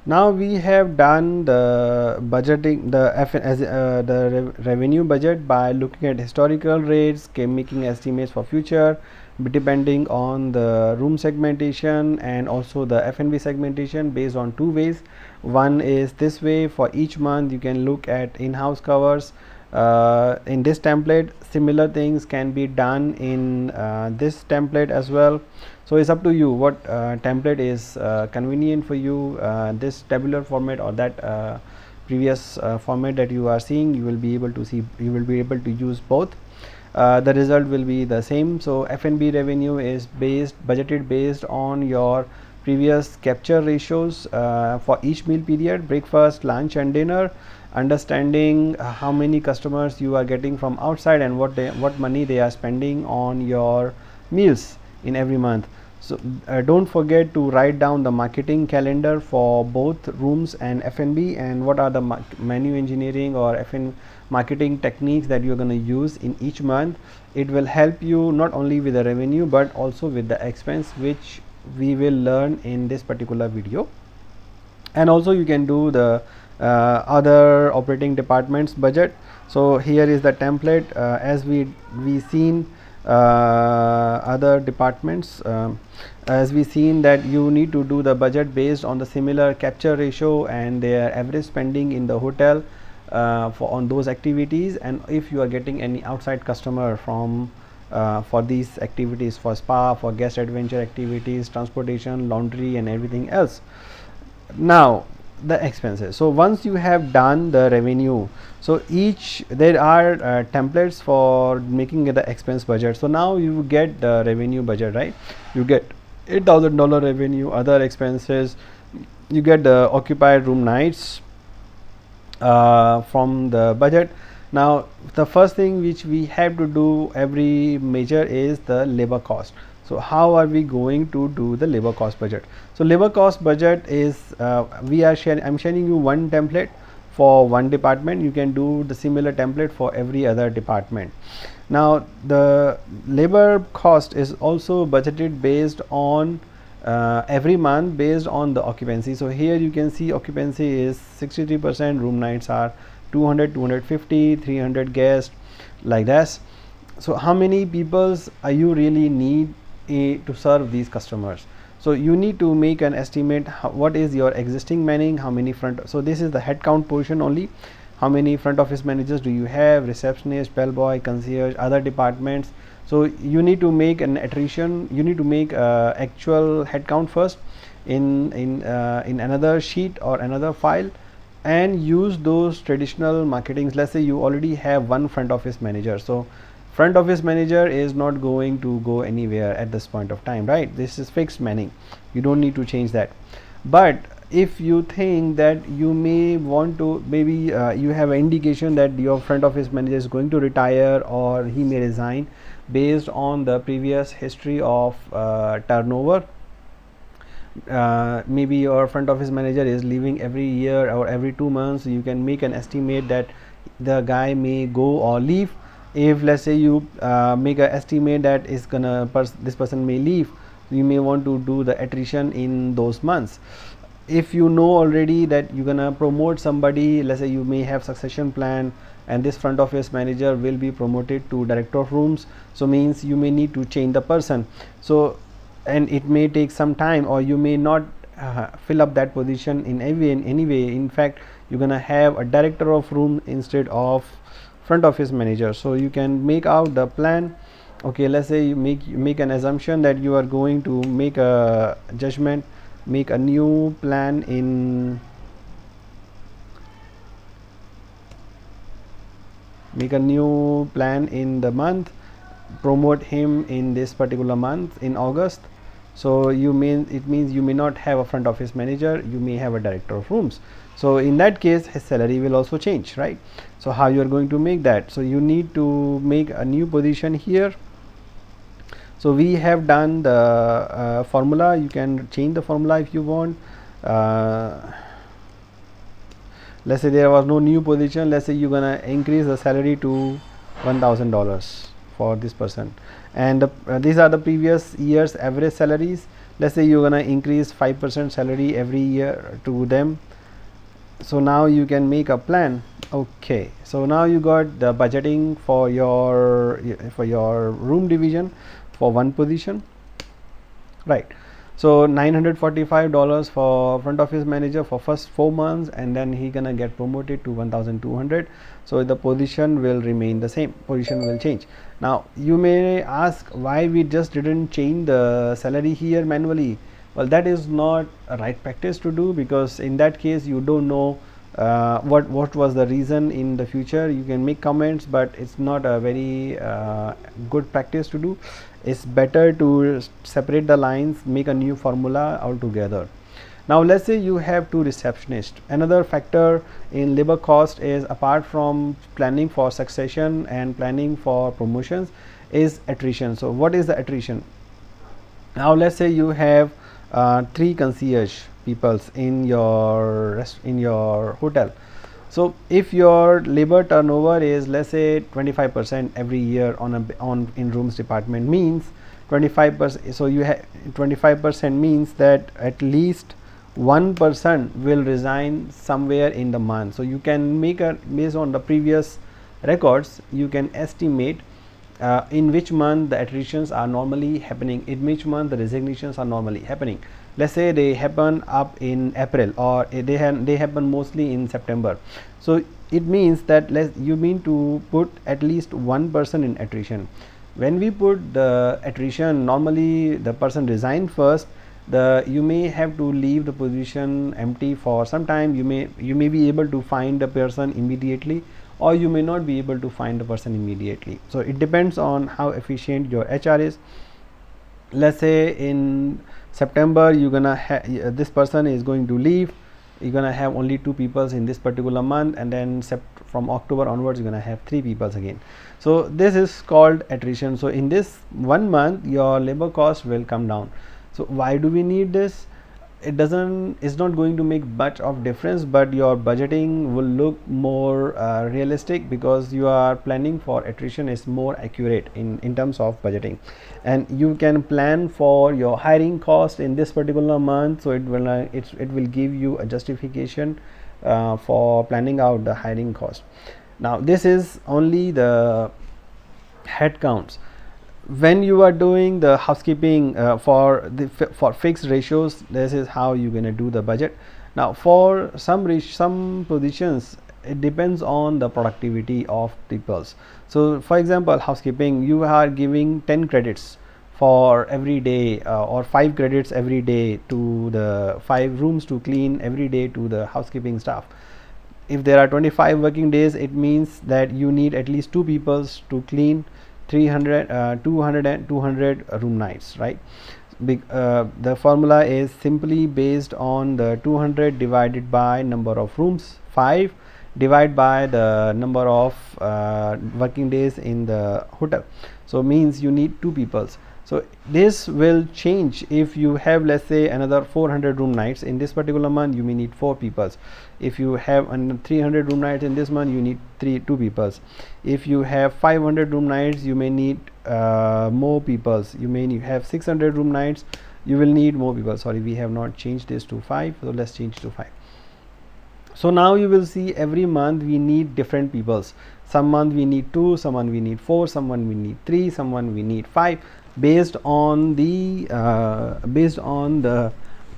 Now we have done the budgeting, the revenue budget by looking at historical rates, making estimates for future, depending on the room segmentation and also the F&B segmentation based on two ways. One is this way: for each month you can look at in-house covers. In this template, similar things can be done in this template as well. So it's up to you what template is convenient for you, this tabular format or that previous format that you are seeing. You will be able to use both. The result will be the same. So F&B revenue is budgeted based on your previous capture ratios for each meal period: breakfast, lunch and dinner, understanding how many customers you are getting from outside and what money they are spending on your meals in every month. So don't forget to write down the marketing calendar for both rooms and F&B, and what are the menu engineering or F&B marketing techniques that you're going to use in each month. It will help you not only with the revenue but also with the expense, which we will learn in this particular video. And also you can do the other operating departments budget. So here is the template as we seen other departments, as we seen that you need to do the budget based on the similar capture ratio and their average spending in the hotel on those activities, and if you are getting any outside customer from for these activities, for spa, for guest adventure activities, transportation, laundry and everything else. Now the expenses. So once you have done the revenue, so there are templates for making the expense budget. So now you get the revenue budget, right? You get $8,000 revenue, other expenses, you get the occupied room nights from the budget. Now the first thing which we have to do every measure is the labor cost. So how are we going to do the labor cost budget? So labor cost budget is I'm sharing you one template for one department. You can do the similar template for every other department. Now the labor cost is also budgeted based on every month based on the occupancy. So here you can see occupancy is 63%, room nights are 200, 250, 300 guests, like that. So how many peoples you really need to serve these customers? So you need to make an estimate what is your existing manning, how many so this is the headcount portion only. How many front office managers do you have, receptionist, bellboy, concierge, other departments? So you need to make an attrition, you need to make actual headcount first in another sheet or another file, and use those traditional marketings. Let's say you already have one front office manager, so front office manager is not going to go anywhere at this point of time, right? This is fixed manning, you don't need to change that. But if you think that you may want to, maybe you have an indication that your front office manager is going to retire or he may resign based on the previous history of turnover. Maybe your front office manager is leaving every year or every 2 months. You can make an estimate that the guy may go or leave. If let's say you make an estimate that is gonna this person may leave, you may want to do the attrition in those months. If you know already that you're gonna promote somebody, let's say you may have succession plan and this front office manager will be promoted to director of rooms, so means you may need to change the person. So and it may take some time, or you may not fill up that position in any way. In fact, you're gonna have a director of room instead of front office manager. So you can make out the plan. Okay, let's say you make an assumption that you are going to make a judgment, make a new plan in the month, promote him in this particular month in August. So it means you may not have a front office manager, you may have a director of rooms. So in that case his salary will also change, right? So how you are going to make that? So you need to make a new position here. So we have done the formula. You can change the formula if you want. Let's say there was no new position. Let's say you're gonna increase the salary to $1,000 for this person, and these are the previous year's average salaries. let's say you're gonna increase 5% salary every year to them. So now you can make a plan. Okay, so now you got the budgeting for your room division for one position, right? So $945 for front office manager for first 4 months, and then he gonna get promoted to 1200. So the position will remain the same, position will change. Now you may ask why we just didn't change the salary here manually. Well, that is not a right practice to do, because in that case you don't know what was the reason in the future. You can make comments, but it's not a very good practice to do. It's better to separate the lines, make a new formula altogether. Now let's say you have two receptionists. Another factor in labor cost is, apart from planning for succession and planning for promotions, is attrition. So what is the attrition? Now let's say you have 3 concierge peoples in your hotel. So if your labor turnover is, let's say, 25% every year on in rooms department, means 25%. So you have 25% means that at least one person will resign somewhere in the month. So you can make a, based on the previous records, you can estimate in which month the attritions are normally happening, in which month the resignations are normally happening. Let's say they happen up in April, or they happen mostly in September. So it means that you mean to put at least one person in attrition. When we put the attrition, normally the person resigned first. You may have to leave the position empty for some time. You may be able to find the person immediately, or you may not be able to find the person immediately. So it depends on how efficient your HR is. Let's say in September you're gonna this person is going to leave. You're gonna have only 2 people in this particular month, and then from October onwards you're gonna have 3 people again. So this is called attrition. So in this 1 month your labor cost will come down. So why do we need this? It's not going to make much of difference, but your budgeting will look more realistic, because you are planning for attrition is more accurate in terms of budgeting. And you can plan for your hiring cost in this particular month, so it will give you a justification for planning out the hiring cost. Now this is only the head counts. When you are doing the housekeeping for fixed ratios, this is how you're going to do the budget. Now for some positions, it depends on the productivity of peoples. So for example, housekeeping, you are giving 10 credits for every day, or 5 credits every day to the 5 rooms to clean every day to the housekeeping staff. If there are 25 working days, it means that you need at least 2 people to clean 200 room nights, right? The formula is simply based on the 200 divided by number of rooms, 5 divided by the number of working days in the hotel. So means you need 2 people. So this will change if you have, let's say, another 400 room nights in this particular month, you may need 4 people. If you have 300 room nights in this month, you need 2 people. If you have 500 room nights, you may need more people. You may have 600 room nights, you will need more people. Sorry, we have not changed this to 5, so let's change to 5. So now you will see every month we need different peoples. Some month we need 2, someone we need 4, someone we need 3, someone we need 5, based on the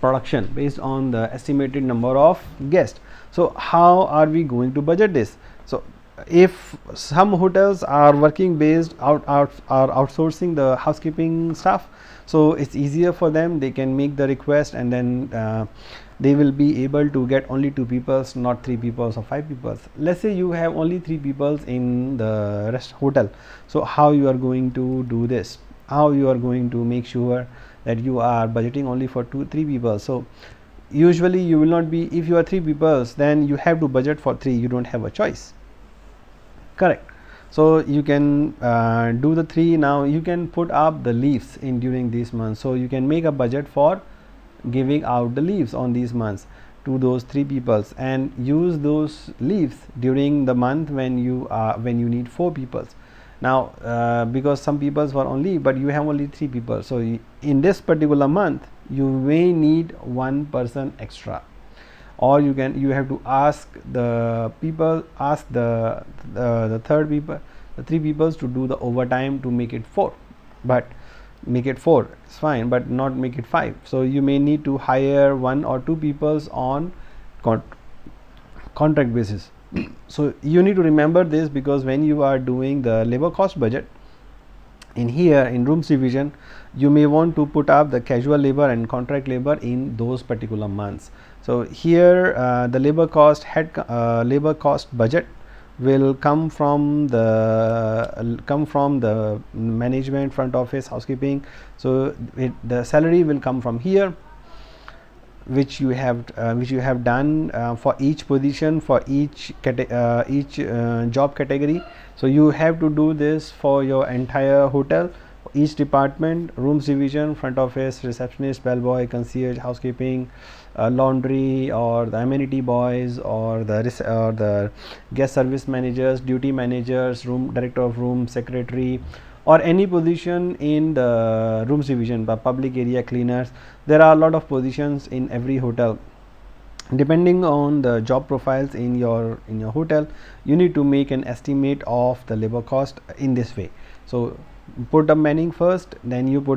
production, based on the estimated number of guests. So how are we going to budget this? So if some hotels are working based are outsourcing the housekeeping staff, so it's easier for them. They can make the request, and then they will be able to get only 2 people, not 3 people or 5 people. Let's say you have only 3 people in the rest hotel. So how you are going to do this? How you are going to make sure that you are budgeting only for 2-3 people? So usually you will not be, if you are 3 people, then you have to budget for 3. You don't have a choice. Correct. So you can do the 3. Now you can put up the leaves in during these months. So you can make a budget for giving out the leaves on these months to those 3 peoples, and use those leaves during the month when you need 4 peoples. Now because some peoples were on leave, but you have only 3 people, so in this particular month you may need one person extra, or you have to ask the people, ask the third people, the three peoples to do the overtime to make it 4, but make it 4 it's fine, but not make it 5. So you may need to hire 1 or 2 peoples on contract basis. So you need to remember this, because when you are doing the labor cost budget in here in rooms division, you may want to put up the casual labor and contract labor in those particular months. So here the labor cost budget will come from the management, front office, housekeeping. So the salary will come from here, which you have done for each position, for each job category. So you have to do this for your entire hotel, each department: rooms division, front office, receptionist, bellboy, concierge, housekeeping, laundry, or the amenity boys, or the guest service managers, duty managers, room director of room, secretary, or any position in the rooms division, public area cleaners. There are a lot of positions in every hotel. Depending on the job profiles in your hotel, you need to make an estimate of the labor cost in this way. So put the manning first, then you put the